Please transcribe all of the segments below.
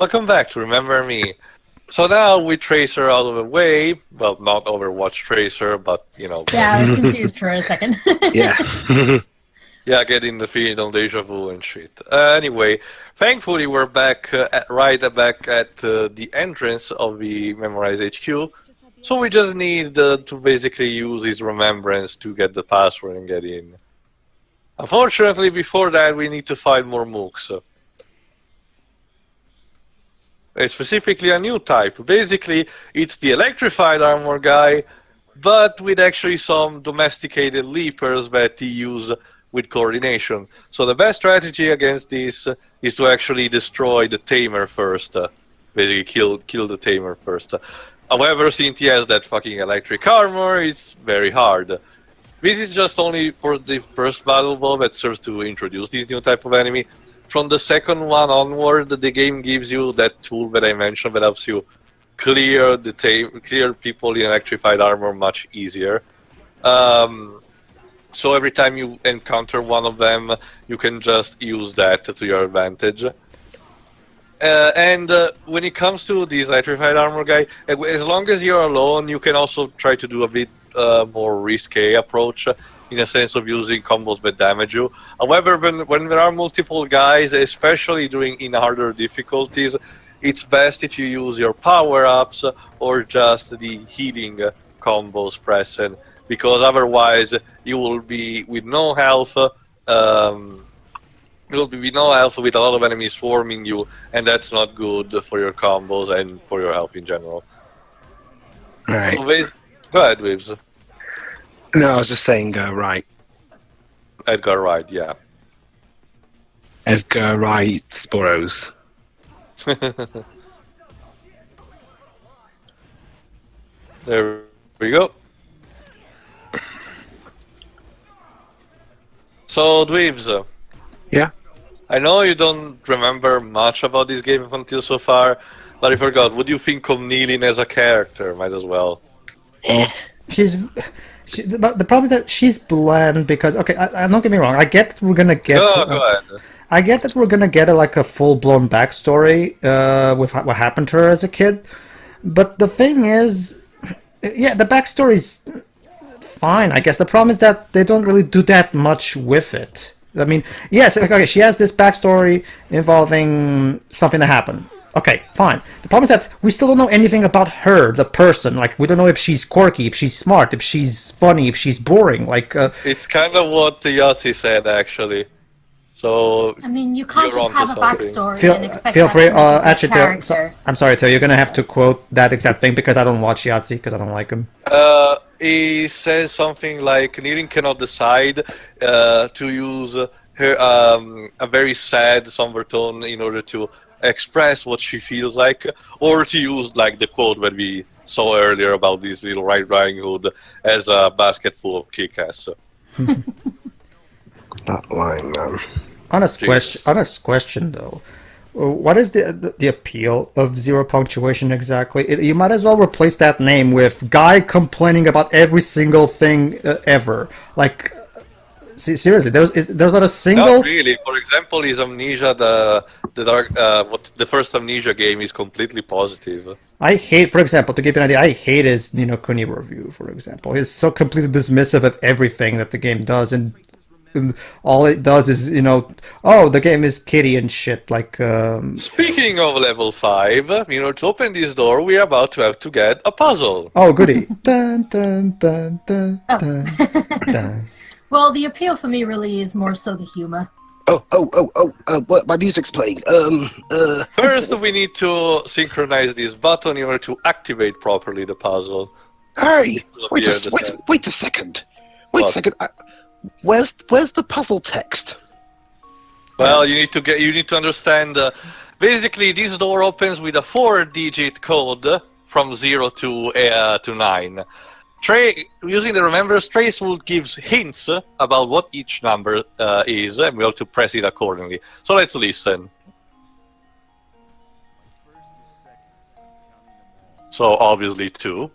Welcome back to Remember Me. So now with Tracer out of the way, well, not Overwatch Tracer, but, you know... Yeah, I was confused for a second. Yeah. Yeah, getting the feeling on deja vu and shit. Anyway, thankfully we're back, back at the entrance of the Memorize HQ. So we just need to basically use his remembrance to get the password and get in. Unfortunately, before that, we need to find more mooks. Specifically a new type. Basically, it's the electrified armor guy, but with actually some domesticated leapers that he use with coordination. So the best strategy against this is to actually destroy the tamer first. Basically, kill the tamer first. However, since he has that fucking electric armor, it's very hard. This is just only for the first battle though, that serves to introduce this new type of enemy. From the second one onward, the game gives you that tool that I mentioned that helps you clear people in electrified armor much easier. So every time you encounter one of them, you can just use that to your advantage. And when it comes to this electrified armor guy, as long as you're alone, you can also try to do a bit more risque approach, in a sense of using combos that damage you. However, when there are multiple guys, especially in harder difficulties, it's best if you use your power-ups or just the healing combos present, because otherwise you will be with no health. You'll be with no health with a lot of enemies swarming you, and that's not good for your combos and for your health in general. Right. Go ahead, Waves. No, I was just saying right. Edgar Wright, yeah. Edgar Wright Sporos. There we go. So, Dweebs. Yeah? I know you don't remember much about this game until so far, but I forgot. What do you think of Nilin as a character? Might as well. The problem is that she's bland because don't get me wrong. I get that we're gonna get. Go ahead. I get that we're gonna get a full-blown backstory with what happened to her as a kid, but the thing is, yeah, the backstory's fine. I guess the problem is that they don't really do that much with it. I mean, yes, okay, she has this backstory involving something that happened. Okay, fine. The problem is that we still don't know anything about her, the person. Like, we don't know if she's quirky, if she's smart, if she's funny, if she's boring. Like, it's kind of what Yossi said, actually. So I mean, you can't just have a backstory and expect feel free. actually, I'm sorry, Theo. You're gonna have to quote that exact thing because I don't watch Yahtzee because I don't like him. He says something like Nilin cannot decide to use her a very sad somber tone in order to express what she feels like, or to use like the quote that we saw earlier about this little Red Riding Hood as a basket full of kick-ass. That line, man. Honest question though. What is the appeal of zero punctuation exactly? You might as well replace that name with guy complaining about every single thing ever. Like, seriously, there's not a single. Not really. For example, is Amnesia the first Amnesia game is completely positive. I hate, for example, to give you an idea, I hate his Kuni review. For example, he's so completely dismissive of everything that the game does, and all it does is, oh, the game is kitty and shit. Like, Speaking of level 5, to open this door, we're about to have to get a puzzle. Oh, goody. Dun, dun, dun, dun, dun, dun. Well, the appeal for me really is more so the humor. What, my music's playing. First, we need to synchronize this button in order to activate properly the puzzle. Hey, wait a second. Wait a second. Where's the puzzle text? Well, you need to understand. Basically, this door opens with a 4-digit code from 0 to 9. Using the Remembrance Trace will gives hints about what each number is, and we have to press it accordingly. So let's listen. So obviously 2.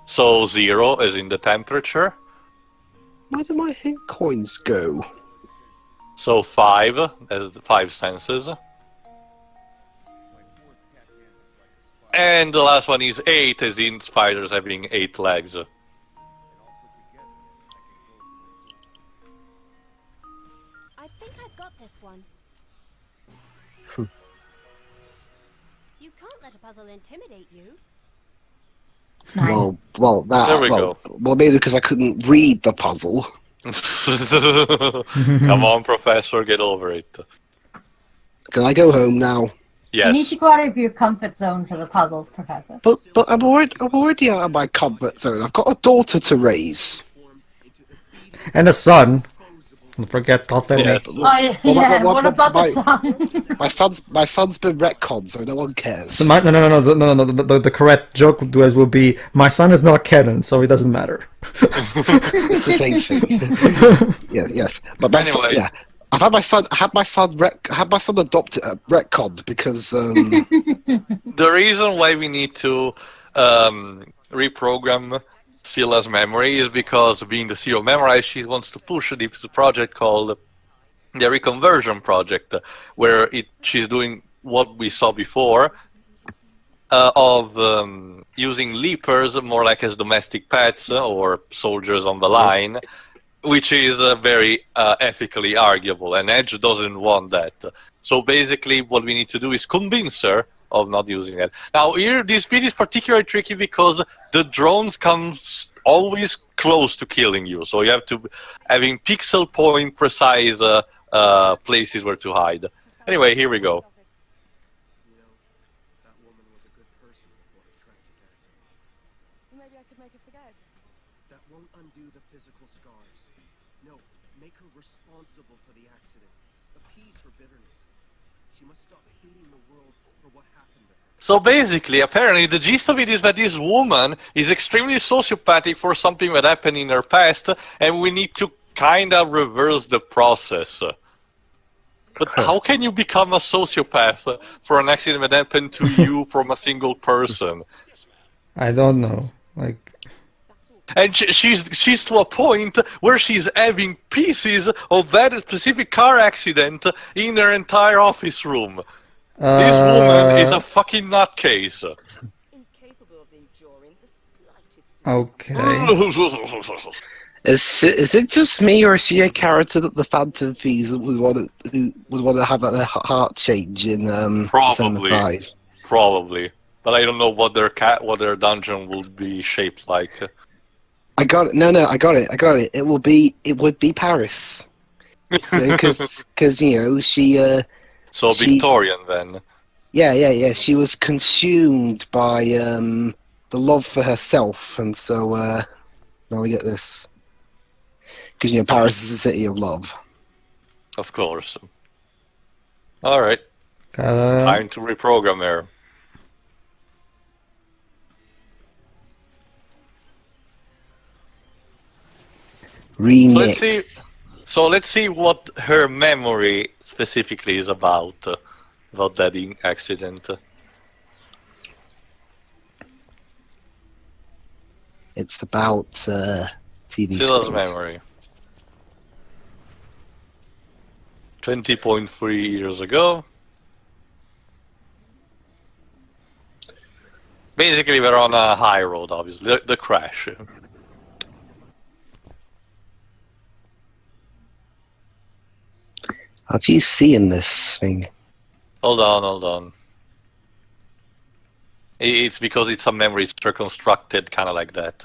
So 0 is in the temperature. Where do my hit coins go? So 5 as the 5 senses. And the last one is 8, as in spiders having 8 legs. I think I've got this one. You can't let a puzzle intimidate you. Nice. Well, There we go. Well, maybe because I couldn't read the puzzle. Come on, Professor, get over it. Can I go home now? You need Yes. to go out of your comfort zone for the puzzles, Professor. But I'm already out of my comfort zone. I've got a daughter to raise. And a son. Don't forget Tolfeni. Yes. Oh, yeah. What about the sun? My son's been retconned, so no one cares. So no. The correct joke will be, my son is not canon, so it doesn't matter. It's the same thing. Yes. But my son, Anyway. yeah, I had my son adopted retconned because The reason why we need to reprogram Scylla's memory is because, being the CEO of Memorize, she wants to push this project called the Reconversion Project, where she's doing what we saw before, of using leapers more like as domestic pets or soldiers on the line, which is very ethically arguable, and Edge doesn't want that. So basically what we need to do is convince her of not using it. Now here, this bit is particularly tricky because the drones comes always close to killing you, so you have to having pixel point precise places where to hide. Anyway, here we go. You know, that woman was a good person before the tragic accident. Maybe I could make her forget. That won't undo the physical scars. No, make her responsible for the accident. Appease her bitterness. She must stop hating the world for what happened to her. So basically, apparently, the gist of it is that this woman is extremely sociopathic for something that happened in her past, and we need to kind of reverse the process. But how can you become a sociopath for an accident that happened to you from a single person? I don't know. Like, And she's to a point where she's having pieces of that specific car accident in her entire office room. This woman is a fucking nutcase. Incapable of enduring the slightest. okay. is it just me, or is she a character that the Phantom Thieves would want to have at their heart change in Persona Probably. 5? Probably, but I don't know what their dungeon will be shaped like. I got it. No, I got it. It would be Paris. Because she. So Victorian then. Yeah. She was consumed by the love for herself, and so now we get this. Because Paris is a city of love. Of course. All right, Gotta... time to reprogram her. Remix. Let's see what her memory specifically is about that accident. It's about TV Scylla's screen. memory. 20.3 years ago. Basically, we're on a high road, obviously. The crash. How do you see in this thing? Hold on. It's because it's a memory reconstructed, kind of like that.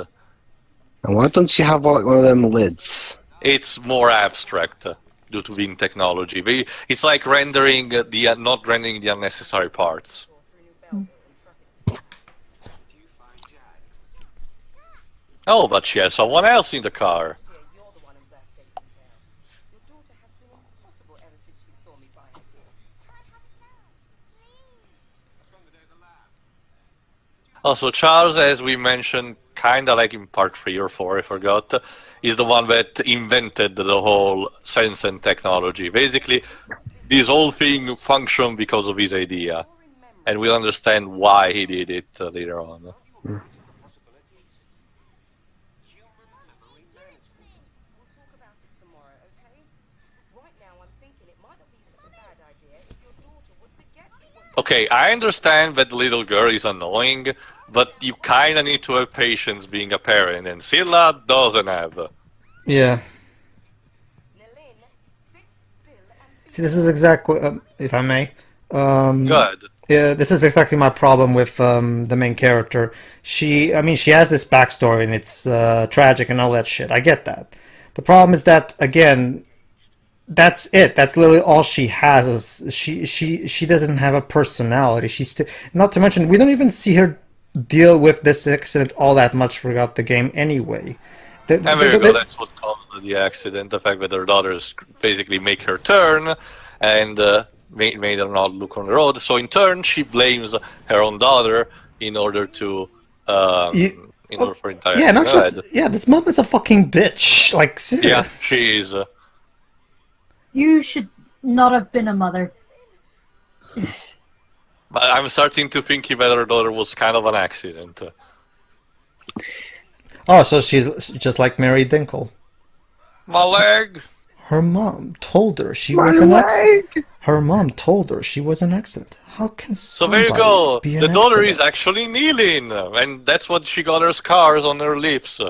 And why don't you have like one of them lids? It's more abstract due to being technology. It's like rendering not rendering the unnecessary parts. Oh, but she has someone else in the car. You're the one who left David down. Your daughter has been impossible ever since she saw me by her. Also, Charles, as we mentioned, kind of like in part 3 or 4, I forgot, is the one that invented the whole sense and technology. Basically, this whole thing functioned because of his idea, and we'll understand why he did it later on. We'll talk about it tomorrow, okay? Right now I'm thinking might not be such a bad idea if your daughter would forget it was Okay, I understand that the little girl is annoying, but you kind of need to have patience being a parent, and Scylla doesn't have. Yeah. Nilin. Sit still and See, this is exactly, if I may. Good. Yeah, this is exactly my problem with the main character. I mean, she has this backstory and it's tragic and all that shit. I get that. The problem is that, again, that's it. That's literally all she has. Is she doesn't have a personality. Not to mention, we don't even see her deal with this accident all that much throughout the game anyway. And there you go, that's what caused the accident, the fact that her daughters basically make her turn, and made her not look on the road. So in turn, she blames her own daughter in order to, in order for entire. Yeah, not just this mom is a fucking bitch. Like, seriously. Yeah, she is. You should not have been a mother. But I'm starting to think that her daughter was kind of an accident. Oh, so she's just like Mary Dinkle. My leg. Her mom told her she was an accident. Her mom told her she was an accident. How can So somebody there you go. be an The daughter is accident? actually Nilin, and that's what she got her scars on her lips.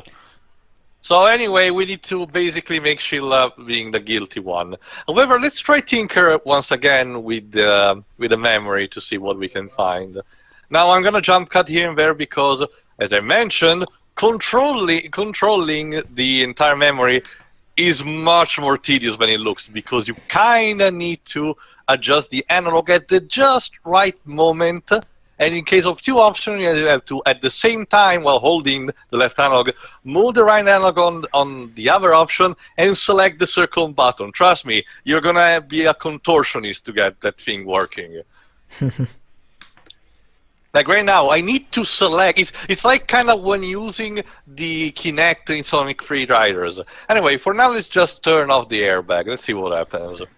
So anyway, we need to basically make Scylla being the guilty one. However, let's try tinker once again with the memory to see what we can find. Now I'm gonna jump cut here and there because, as I mentioned, controlling the entire memory is much more tedious than it looks, because you kinda need to adjust the analog at the just right moment. And in case of two options, you have to, at the same time, while holding the left analog, move the right analog on the other option and select the circle button. Trust me, you're gonna be a contortionist to get that thing working. Like right now, I need to select. It's like kind of when using the Kinect in Sonic Free Riders. Anyway, for now, let's just turn off the airbag. Let's see what happens. okay.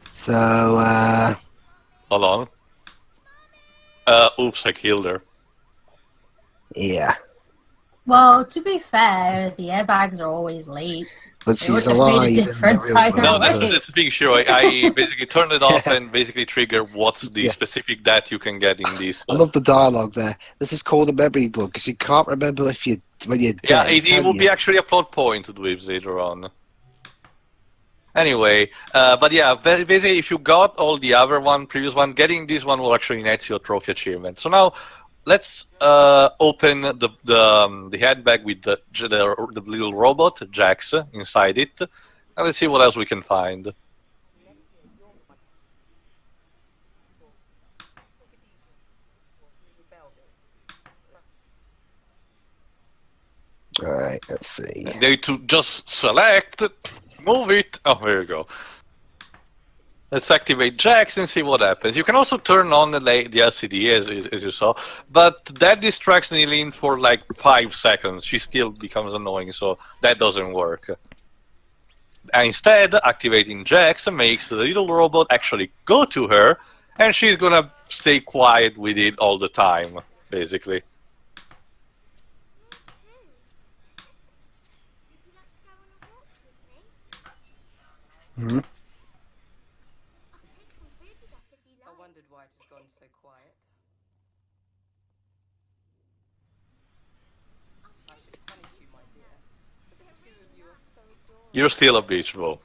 So, Hold on. Oops, I killed her. yeah. Well, to be fair, the airbags are always late. But It she's wouldn't have made a alive. in the difference real either world. No, way. that's the thing, sure. I basically turned it off and basically triggered what's the Yeah. specific that you can get in this. I love the dialogue there. This is called a memory bug because you can't remember when you're Yeah, dead. it can will you? be actually a plot point to do it later on. Anyway, but yeah, basically, if you got all the other previous one, getting this one will actually net you a trophy achievement. So now, let's open the headbag with the little robot Jax inside it, and let's see what else we can find. Alright, let's see. They to just select, move it. Oh, there you go. Let's activate Jax and see what happens. You can also turn on the LCD as you saw, but that distracts Nilin for like 5 seconds. She still becomes annoying, so that doesn't work. And instead, activating Jax makes the little robot actually go to her, and she's gonna stay quiet with it all the time, basically. Hmm? I wondered why it had gone so quiet. I should punish you, my dear. But the two of you are so adorable. You're still a bitch, though.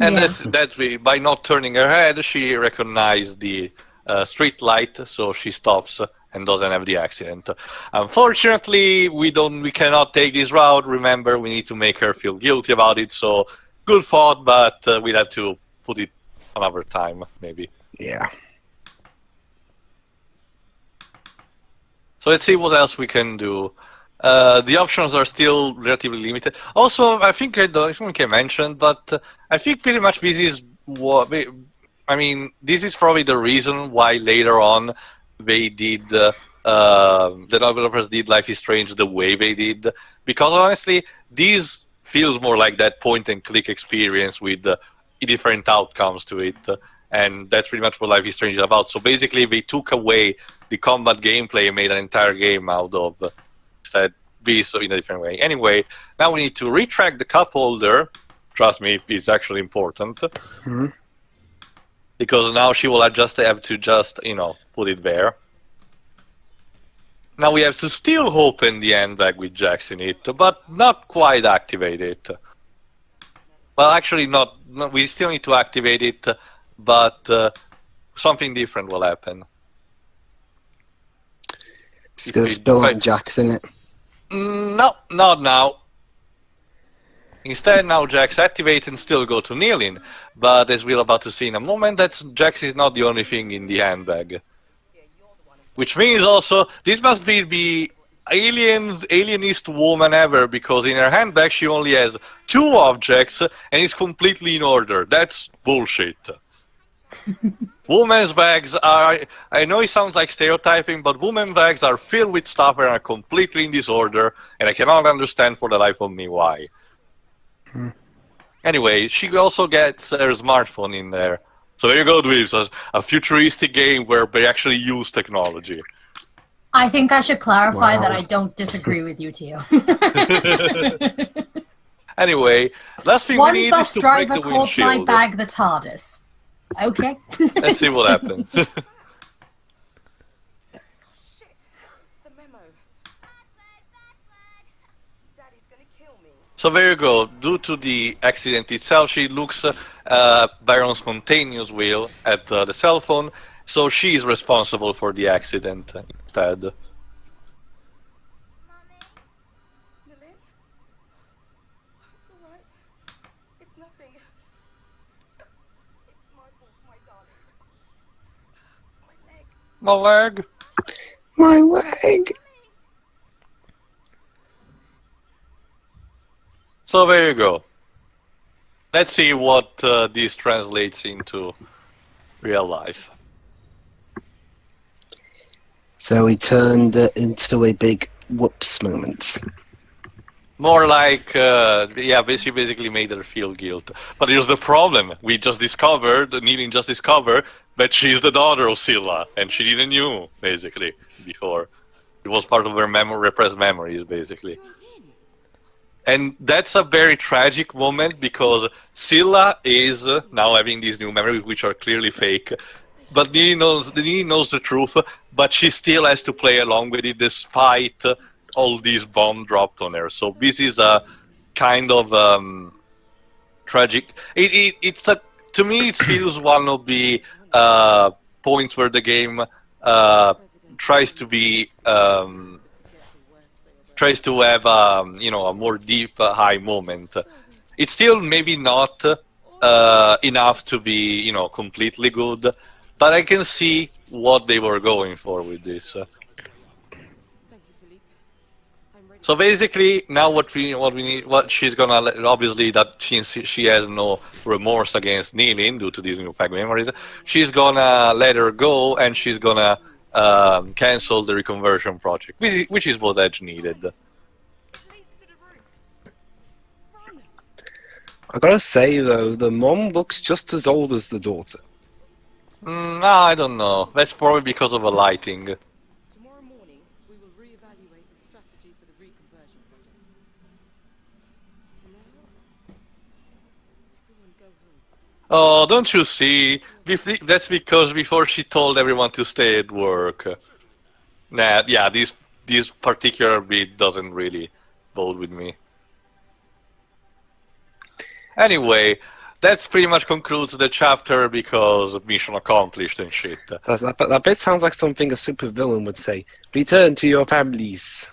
And Yeah. by not turning her head, she recognized the street light, so she stops and doesn't have the accident. Unfortunately, we cannot take this route. Remember, we need to make her feel guilty about it. So, good thought, but we'll have to put it another time, maybe. Yeah. So let's see what else we can do. The options are still relatively limited. Also, I think I don't think I mentioned, but I think pretty much this is what this is probably the reason why later on they did the developers did Life is Strange the way they did, because honestly, this feels more like that point and click experience with different outcomes to it. And that's pretty much what Life is Strange is about. So basically, they took away the combat gameplay and made an entire game out of instead beasts in a different way. Anyway, now we need to retract the cup holder. Trust me, it's actually important. Because now she will just have to put it there. Now we have to still open the handbag with Jax in it, but not quite activate it. Well, actually, not. We still need to activate it, but something different will happen. It's going to spill on Jax, isn't it? No, not now. Instead, now Jax activates and still go to Nilin. But as we're about to see in a moment, Jax is not the only thing in the handbag. Which means also, this must be the alienist woman ever, because in her handbag she only has 2 objects and is completely in order. That's bullshit. Women's bags are, I know it sounds like stereotyping, but women's bags are filled with stuff and are completely in disorder, and I cannot understand for the life of me why. Anyway, she also gets her smartphone in there. So there you go, Dweebs, a futuristic game where they actually use technology. I think I should clarify that I don't disagree with you, Tio. Anyway, last thing we need is to break the One bus driver called my windshield. bag the TARDIS. Okay. Let's see what happens. Shit! The memo. Daddy's gonna kill me. So there you go. Due to the accident itself, she looks very unspontaneous will at the cell phone, so she is responsible for the accident instead. Nilin? It's alright. It's nothing. It's my fault, my darling. My leg. My leg. My leg! So there you go. Let's see what this translates into real life. So he turned it into a big whoops moment. More like, she basically made her feel guilt. But here's the problem. Nilin just discovered that she's the daughter of Scylla, and she didn't know, basically, before. It was part of her repressed memories, basically. And that's a very tragic moment, because Scylla is now having these new memories, which are clearly fake. But Nilin knows the truth, but she still has to play along with it despite all these bombs dropped on her. So this is a kind of tragic. To me, it feels one of the points where the game tries to have a more deep high moment. It's still maybe not enough to be completely good, but I can see what they were going for with this. So basically, now what she's gonna, obviously that she has no remorse against Nilin due to these new pack memories, she's gonna let her go, and she's gonna cancel the reconversion project, which is what Edge needed. I gotta say though, the mom looks just as old as the daughter. No, I don't know. That's probably because of the lighting. Tomorrow morning, we will reevaluate the strategy for the reconversion project. For now, everyone go home. Oh, don't you see? That's because before she told everyone to stay at work. Nah, yeah, this particular bit doesn't really bode with me. Anyway, that pretty much concludes the chapter, because mission accomplished and shit. That bit sounds like something a supervillain would say. Return to your families.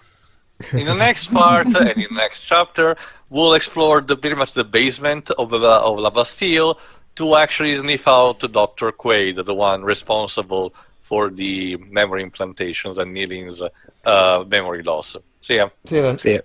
In the next part and in the next chapter, we'll explore pretty much the basement of La Bastille to actually sniff out Dr. Quaid, the one responsible for the memory implantations and Nilin's memory loss. See ya. See you then. See ya.